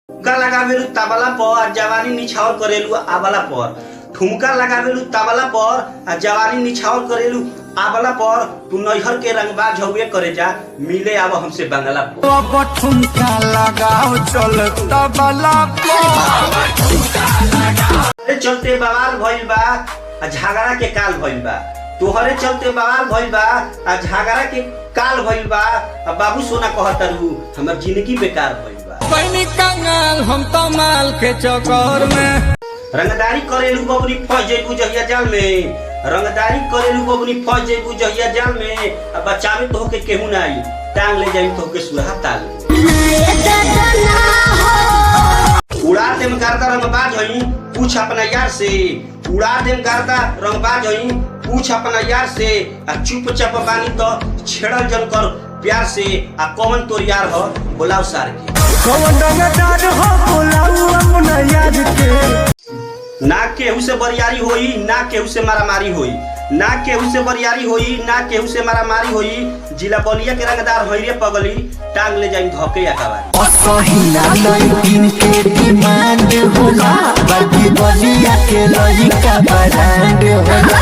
ठुमका लगावेलु तबला पर आ जवानी निछावर करेलु आबला पर। ठुमका लगावेलु तबला पर आ जवानी निछावर करेलु आबला पर। तू नैहर के रंगबाज हउए करे जा, मिले आव हमसे बंगला पर। अब ठुमका लगाओ चल तबला पर। चलते बवाल भइल बा आ झगड़ा के काल भइल बा। तोहरे चलते बवाल भइल बा आ झगड़ा के काल भइल बा। बाबू सोना कहतरू हमर जिंदगी बेकार भइल बा। बनी कंगाल हम तो माल के चक्कर में। रंगदारी करेलू बबनी फंस जेबू जहिया जाल में। रंगदारी करेलू बबनी फंस जेबू जहिया जाल में। अब बचावे तो के केहू नाई, टांग ले जाई तो के सुरहा ताल। उड़ा देम गर्दा रंगबाज हई, पूछ अपना यार से। उड़ा देम गर्दा रंगबाज हई, पूछ अपना यार से। आ चुपचाप बानी तो छेड़ल जन कर प्यार से। आ कौन तोर यार हो बोलाओ सार के। कौन रंगदार हो बोलाओ अपना यार के। ना केहू से बरियारी होई, ना केहू से मारामारी होई। ना केहू से बरियारी होई, ना केहू से मारामारी होई। जिला बलिया के रंगदार होई रे पगली, टांग ले जाई धोके या कबारी। असहिना लइकिन के डिमांड होला, बाकी बलिया के लइका ब्रांड होला।